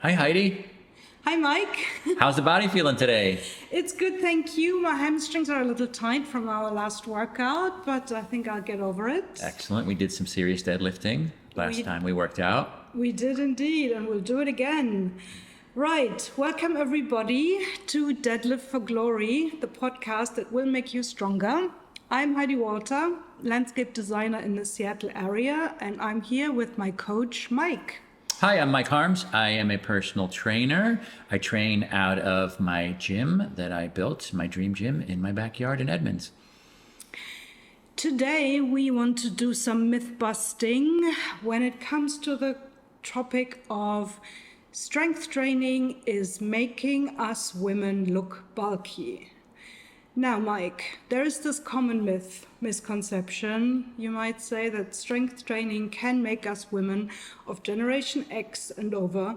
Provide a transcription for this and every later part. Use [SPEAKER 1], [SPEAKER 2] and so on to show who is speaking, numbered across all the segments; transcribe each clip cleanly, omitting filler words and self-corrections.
[SPEAKER 1] Hi, Heidi.
[SPEAKER 2] Hi, Mike.
[SPEAKER 1] How's the body feeling today?
[SPEAKER 2] It's good, thank you. My hamstrings are a little tight from our last workout, but I think I'll get over it.
[SPEAKER 1] Excellent. We did some serious deadlifting last time we worked out.
[SPEAKER 2] We did indeed, and we'll do it again. Right, welcome everybody to Deadlift for Glory, the podcast that will make you stronger. I'm Heidi Walter, landscape designer in the Seattle area, and I'm here with my coach, Mike.
[SPEAKER 1] Hi, I'm Mike Harms. I am a personal trainer. I train out of my gym that I built, my dream gym in my backyard in Edmonds.
[SPEAKER 2] Today we want to do some myth busting when it comes to the topic of strength training is making us women look bulky. Now, Mike, there is this common misconception, you might say, that strength training can make us women of Generation X and over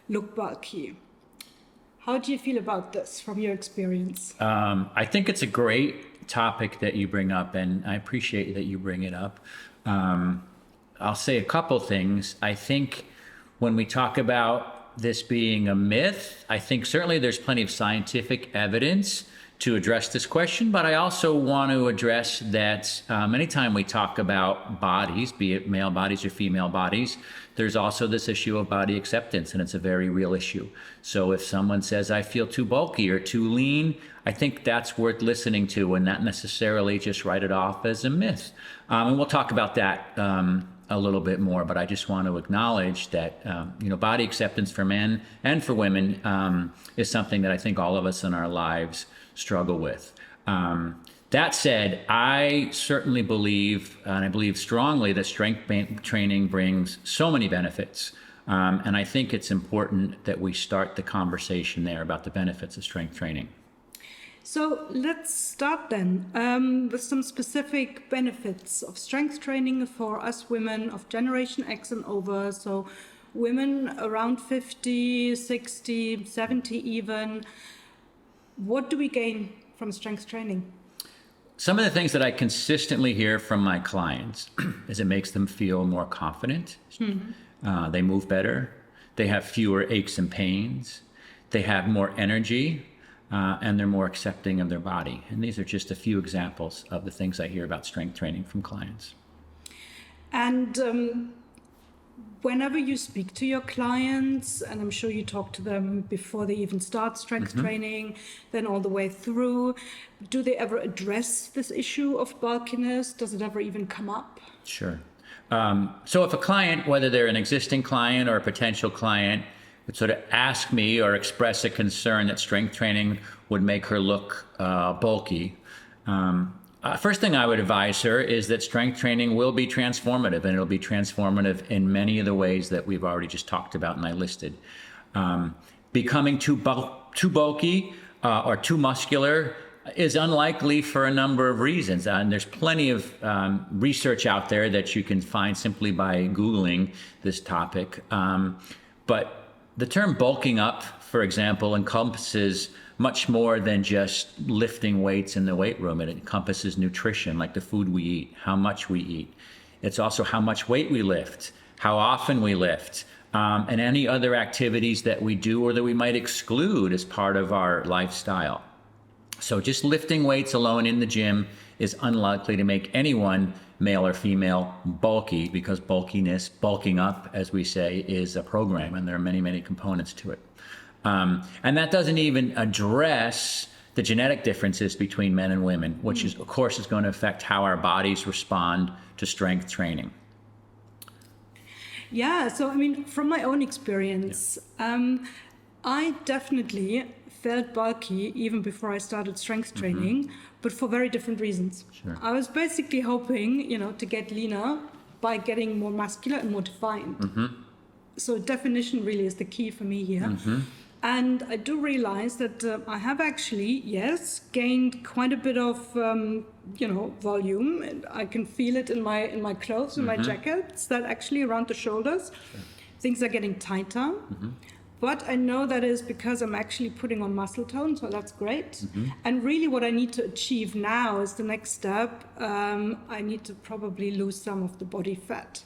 [SPEAKER 2] look bulky. How do you feel about this from your experience?
[SPEAKER 1] I think it's a great topic that you bring up, and I appreciate that you bring it up. I'll say a couple things. I think when we talk about this being a myth, I think certainly there's plenty of scientific evidence to address this question, but I also want to address that anytime we talk about bodies, be it male bodies or female bodies, there's also this issue of body acceptance, and it's a very real issue. So if someone says, I feel too bulky or too lean, I think that's worth listening to and not necessarily just write it off as a myth. And we'll talk about that a little bit more, but I just want to acknowledge that body acceptance for men and for women is something that I think all of us in our lives struggle with. That said, I certainly believe, and I believe strongly, that strength training brings so many benefits. And I think it's important that we start the conversation there about the benefits of strength training.
[SPEAKER 2] So let's start then with some specific benefits of strength training for us women of Generation X and over. So women around 50, 60, 70 even. What do we gain from strength training?
[SPEAKER 1] Some of the things that I consistently hear from my clients is it makes them feel more confident. Mm-hmm. They move better. They have fewer aches and pains. They have more energy, and they're more accepting of their body. And these are just a few examples of the things I hear about strength training from clients.
[SPEAKER 2] And whenever you speak to your clients, and I'm sure you talk to them before they even start strength training, then all the way through, do they ever address this issue of bulkiness? Does it ever even come up?
[SPEAKER 1] Sure. So if a client, whether they're an existing client or a potential client, would sort of ask me or express a concern that strength training would make her look bulky, first thing I would advise her is that strength training will be transformative, and it'll be transformative in many of the ways that we've already just talked about and I listed. Becoming too bulky or too muscular is unlikely for a number of reasons. And there's plenty of research out there that you can find simply by Googling this topic. But the term bulking up, for example, encompasses much more than just lifting weights in the weight room. It encompasses nutrition, like the food we eat, how much we eat. It's also how much weight we lift, how often we lift, and any other activities that we do or that we might exclude as part of our lifestyle. So just lifting weights alone in the gym is unlikely to make anyone, male or female, bulky, because bulkiness, bulking up, as we say, is a program, and there are many, many components to it. And that doesn't even address the genetic differences between men and women, which is, of course, is going to affect how our bodies respond to strength training.
[SPEAKER 2] Yeah, so I mean, from my own experience, I definitely felt bulky even before I started strength training, but for very different reasons.
[SPEAKER 1] Sure.
[SPEAKER 2] I was basically hoping, to get leaner by getting more muscular and more defined. So definition really is the key for me here. And I do realize that I have actually, yes, gained quite a bit of, volume. And I can feel it in my clothes, in my jackets, that actually around the shoulders, things are getting tighter. But I know that is because I'm actually putting on muscle tone, so that's great. And really what I need to achieve now is the next step. I need to probably lose some of the body fat.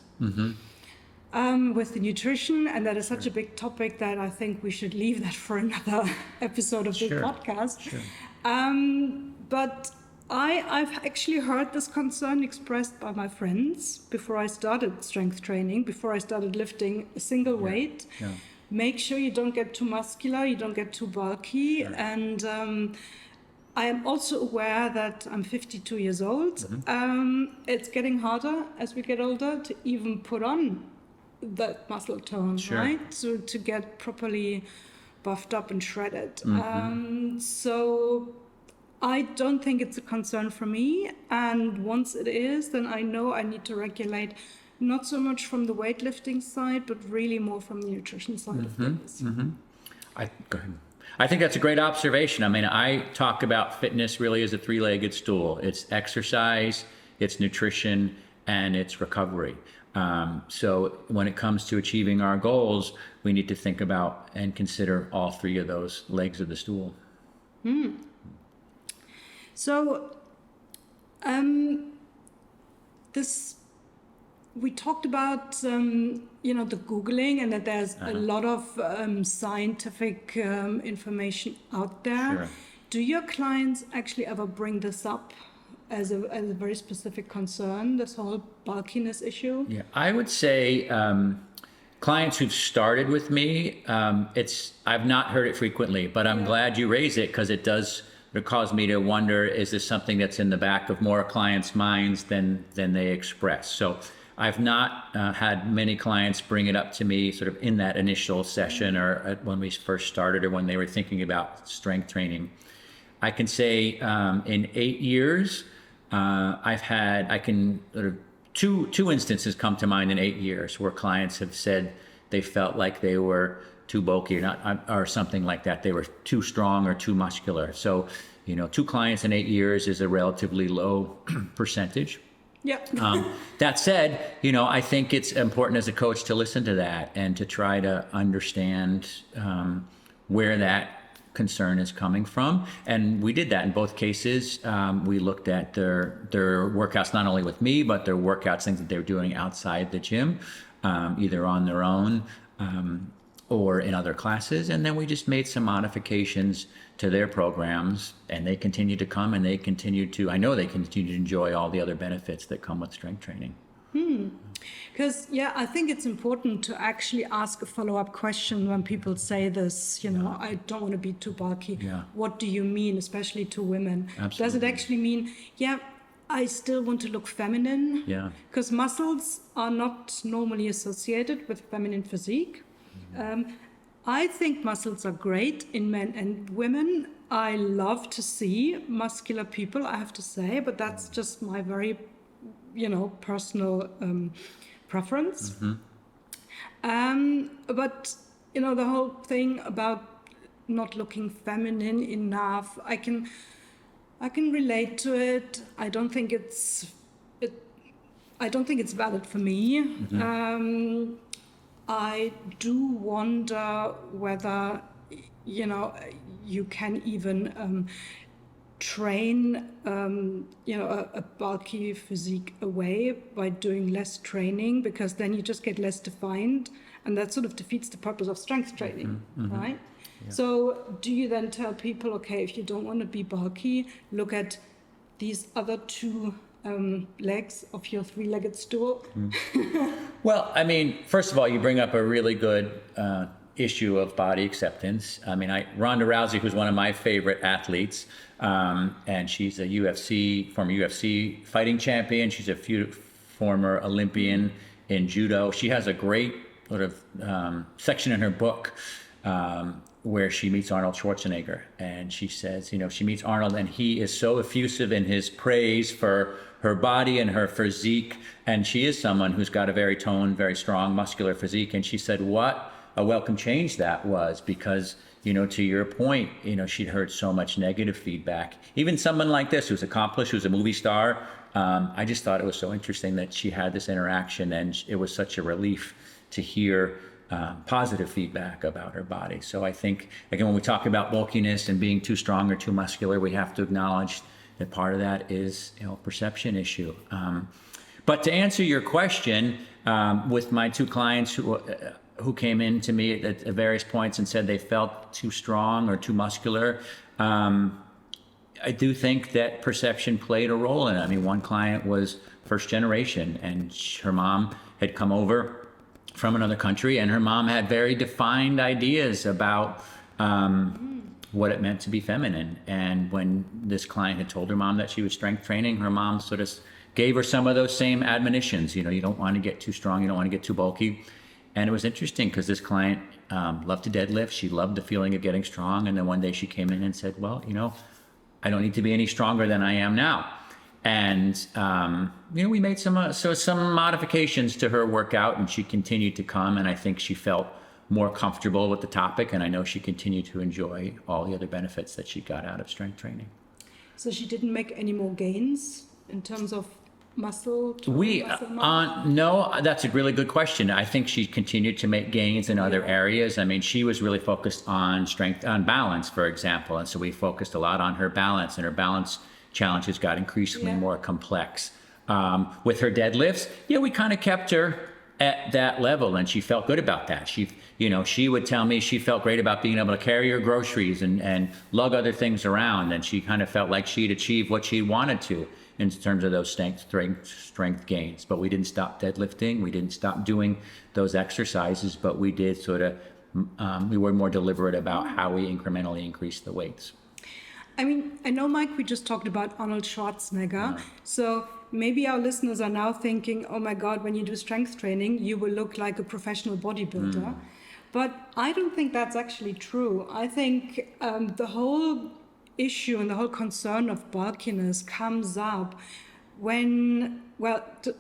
[SPEAKER 2] with the nutrition, and that is such a big topic that I think we should leave that for another episode of this podcast.
[SPEAKER 1] Sure.
[SPEAKER 2] But I've actually heard this concern expressed by my friends before I started strength training, before I started lifting a single weight.
[SPEAKER 1] Yeah.
[SPEAKER 2] Make sure you don't get too muscular, you don't get too bulky.
[SPEAKER 1] Sure.
[SPEAKER 2] And I am also aware that I'm 52 years old. It's getting harder as we get older to even put on that muscle tone,
[SPEAKER 1] Sure.
[SPEAKER 2] right? So to get properly buffed up and shredded. So I don't think it's a concern for me. And once it is, then I know I need to regulate not so much from the weightlifting side, but really more from the nutrition side of things.
[SPEAKER 1] Go ahead. I think that's a great observation. I mean, I talk about fitness really as a three-legged stool. It's exercise, it's nutrition, and it's recovery. So when it comes to achieving our goals, we need to think about and consider all three of those legs of the stool.
[SPEAKER 2] So we talked about, the Googling, and that there's a lot of scientific information out there.
[SPEAKER 1] Sure.
[SPEAKER 2] Do your clients actually ever bring this up as a very specific concern, this whole bulkiness issue?
[SPEAKER 1] Yeah, I would say clients who've started with me, I've not heard it frequently, but I'm glad you raise it, because it does cause me to wonder, is this something that's in the back of more clients' minds than they express? So I've not had many clients bring it up to me sort of in that initial session or when we first started or when they were thinking about strength training. I can say in 8 years, two instances come to mind in 8 years where clients have said they felt like they were too bulky or something like that. They were too strong or too muscular. So, 2 clients in 8 years is a relatively low percentage.
[SPEAKER 2] Yeah.
[SPEAKER 1] That said, I think it's important as a coach to listen to that and to try to understand where that concern is coming from. And we did that in both cases. We looked at their workouts, not only with me, but their workouts, things that they were doing outside the gym, either on their own or in other classes. And then we just made some modifications to their programs, and they continue to come, and I know they continue to enjoy all the other benefits that come with strength training.
[SPEAKER 2] Because, I think it's important to actually ask a follow-up question when people say this, I don't want to be too bulky.
[SPEAKER 1] Yeah.
[SPEAKER 2] What do you mean, especially to women?
[SPEAKER 1] Absolutely.
[SPEAKER 2] Does it actually mean, I still want to look feminine?
[SPEAKER 1] Yeah.
[SPEAKER 2] Because muscles are not normally associated with feminine physique. I think muscles are great in men and women. I love to see muscular people, I have to say, but that's just my very, personal preference. But, the whole thing about not looking feminine enough, I can relate to it. I don't think it's valid for me. I do wonder whether, you can even train, a bulky physique away by doing less training, because then you just get less defined, and that sort of defeats the purpose of strength training, right? Yeah. So do you then tell people, okay, if you don't want to be bulky, look at these other 2 legs of your 3-legged stool?
[SPEAKER 1] Well, I mean, first of all, you bring up a really good issue of body acceptance. I mean, Ronda Rousey, who's one of my favorite athletes, and she's a former UFC fighting champion. She's a former Olympian in judo. She has a great sort of section in her book where she meets Arnold Schwarzenegger, and she says, she meets Arnold, and he is so effusive in his praise for her body and her physique, and she is someone who's got a very toned, very strong, muscular physique. And she said, what a welcome change that was, because, to your point, she'd heard so much negative feedback. Even someone like this, who's accomplished, who's a movie star, I just thought it was so interesting that she had this interaction, and it was such a relief to hear positive feedback about her body. So I think, again, when we talk about bulkiness and being too strong or too muscular, we have to acknowledge that part of that is, perception issue. But to answer your question, with my two clients who came in to me at various points and said they felt too strong or too muscular, I do think that perception played a role in it. I mean, one client was first generation, and her mom had come over from another country, and her mom had very defined ideas about what it meant to be feminine. And when this client had told her mom that she was strength training, her mom sort of gave her some of those same admonitions. You know, you don't want to get too strong, you don't want to get too bulky. And it was interesting because this client loved to deadlift. She loved the feeling of getting strong. And then one day she came in and said, well, you know, I don't need to be any stronger than I am now. And, you know, we made some modifications to her workout, and she continued to come. And I think she felt more comfortable with the topic. And I know she continued to enjoy all the other benefits that she got out of strength training.
[SPEAKER 2] So she didn't make any more gains in terms of muscle mass?
[SPEAKER 1] No, that's a really good question. I think she continued to make gains in other areas. I mean, she was really focused on balance, for example. And so we focused a lot on her balance, and her balance challenges got increasingly more complex. With her deadlifts, we kind of kept her at that level, and she felt good about that. She would tell me she felt great about being able to carry her groceries and lug other things around, and she kind of felt like she'd achieved what she wanted to in terms of those strength gains. But we didn't stop deadlifting. We didn't stop doing those exercises, but we did we were more deliberate about how we incrementally increased the weights.
[SPEAKER 2] I mean, I know, Mike, we just talked about Arnold Schwarzenegger. So maybe our listeners are now thinking, oh my God, when you do strength training, you will look like a professional bodybuilder. But I don't think that's actually true. I think the whole issue and the whole concern of bulkiness comes up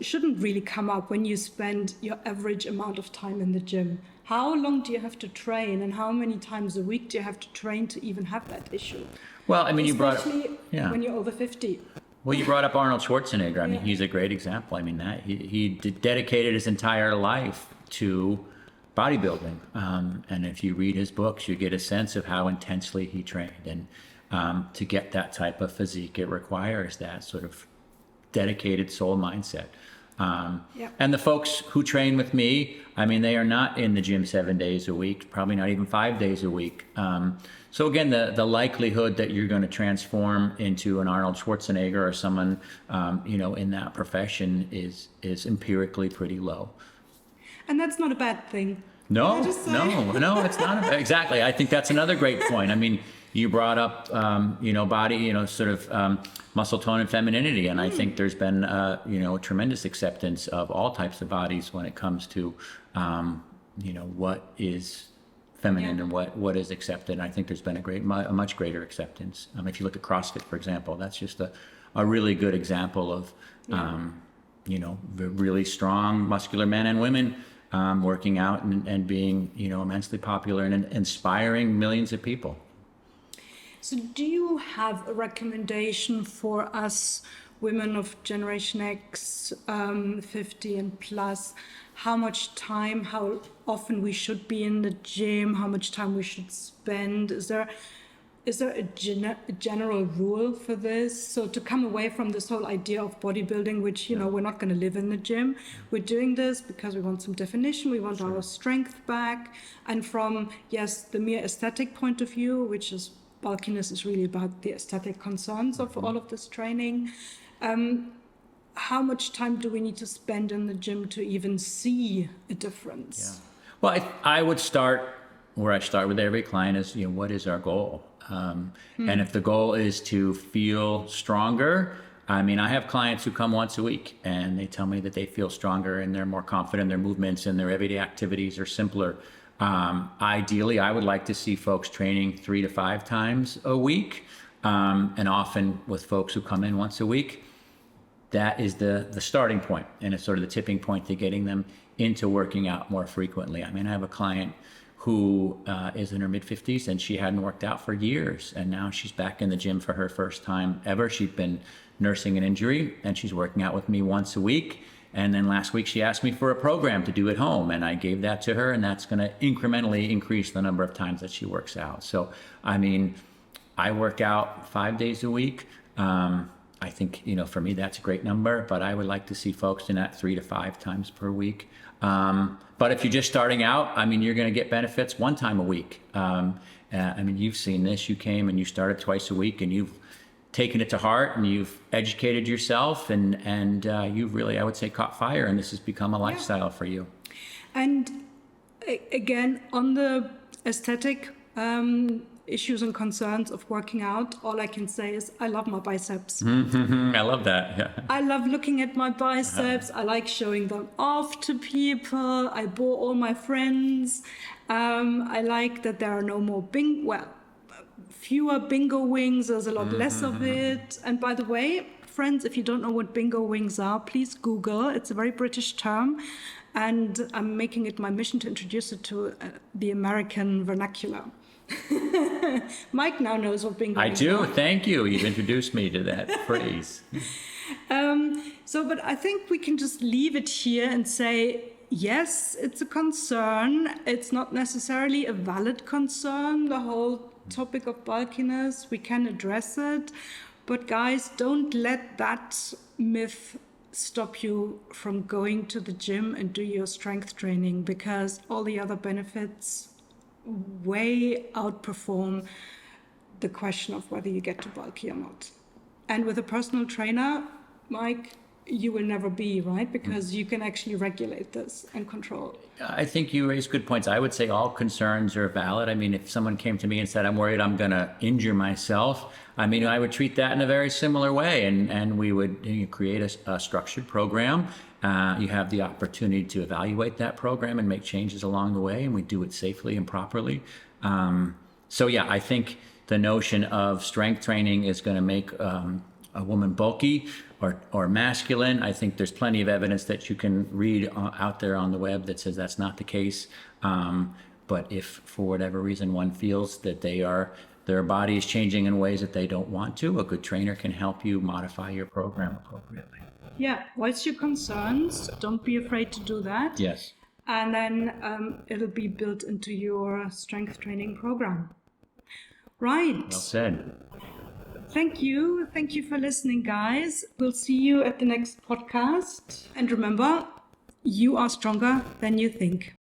[SPEAKER 2] shouldn't really come up when you spend your average amount of time in the gym. How long do you have to train, and how many times a week do you have to train to even have that issue?
[SPEAKER 1] Well, I mean,
[SPEAKER 2] especially when you're over 50.
[SPEAKER 1] Well, you brought up Arnold Schwarzenegger. I mean, he's a great example. I mean, that he dedicated his entire life to bodybuilding. And if you read his books, you get a sense of how intensely he trained. And to get that type of physique, it requires that sort of dedicated soul mindset. And the folks who train with me, I mean, they are not in the gym 7 days a week, probably not even 5 days a week. So again, the likelihood that you're going to transform into an Arnold Schwarzenegger or someone, in that profession is empirically pretty low.
[SPEAKER 2] And that's not a bad thing.
[SPEAKER 1] No, it's not. Exactly. I think that's another great point. I mean, you brought up, body, muscle tone and femininity. And I think there's been, a tremendous acceptance of all types of bodies when it comes to, what is feminine and what is accepted. And I think there's been a much greater acceptance. If you look at CrossFit, for example, that's just a really good example of, really strong, muscular men and women working out and being, immensely popular and inspiring millions of people.
[SPEAKER 2] So do you have a recommendation for us women of Generation X, 50 and plus, how much time, how often we should be in the gym, how much time we should spend? Is there a general rule for this? So to come away from this whole idea of bodybuilding, which, we're not going to live in the gym. We're doing this because we want some definition. We want our strength back. And from, the mere aesthetic point of view, which is bulkiness is really about the aesthetic concerns of all of this training. How much time do we need to spend in the gym to even see a difference?
[SPEAKER 1] Well, I would start where I start with every client is, what is our goal? And if the goal is to feel stronger, I mean, I have clients who come once a week and they tell me that they feel stronger and they're more confident in their movements and their everyday activities are simpler. Ideally, I would like to see folks training 3 to 5 times a week. And often with folks who come in once a week, that is the starting point, and it's sort of the tipping point to getting them into working out more frequently. I mean, I have a client who is in her mid-50s and she hadn't worked out for years, and now she's back in the gym for her first time ever. She'd been nursing an injury and she's working out with me once a week. And then last week she asked me for a program to do at home, and I gave that to her, and that's going to incrementally increase the number of times that she works out. So, I mean, I work out 5 days a week. I think, for me, that's a great number, but I would like to see folks in that 3 to 5 times per week. But if you're just starting out, I mean, you're going to get benefits 1 time a week. I mean, you've seen this. You came and you started twice a week, and you've taken it to heart, and you've educated yourself, and you've really, I would say, caught fire, and this has become a lifestyle for you.
[SPEAKER 2] And again, on the aesthetic issues and concerns of working out, all I can say is I love my biceps.
[SPEAKER 1] I love that. Yeah.
[SPEAKER 2] I love looking at my biceps. I like showing them off to people. I bore all my friends. I like that there are no more fewer bingo wings. There's a lot less of it. And by the way, friends, if you don't know what bingo wings are, please Google. It's a very British term. And I'm making it my mission to introduce it to the American vernacular. Mike now knows what bingo
[SPEAKER 1] I
[SPEAKER 2] wings
[SPEAKER 1] do.
[SPEAKER 2] are.
[SPEAKER 1] Thank you. You've introduced me to that phrase.
[SPEAKER 2] But I think we can just leave it here and say, yes, it's a concern. It's not necessarily a valid concern, the whole topic of bulkiness. We can address it. But guys, don't let that myth stop you from going to the gym and do your strength training, because all the other benefits way outperform the question of whether you get too bulky or not. And with a personal trainer, Mike, you will never be, right? Because you can actually regulate this and control.
[SPEAKER 1] I think you raise good points. I would say all concerns are valid. I mean, if someone came to me and said, I'm worried I'm going to injure myself, I mean, I would treat that in a very similar way. And we would create a structured program. You have the opportunity to evaluate that program and make changes along the way, and we do it safely and properly. So yeah, I think the notion of strength training is going to make a woman bulky or masculine. I think there's plenty of evidence that you can read out there on the web that says that's not the case. But if for whatever reason one feels that their body is changing in ways that they don't want to, a good trainer can help you modify your program appropriately.
[SPEAKER 2] Yeah, voice your concerns. Don't be afraid to do that.
[SPEAKER 1] Yes.
[SPEAKER 2] And then it'll be built into your strength training program. Right.
[SPEAKER 1] Well said.
[SPEAKER 2] Thank you. Thank you for listening, guys. We'll see you at the next podcast. And remember, you are stronger than you think.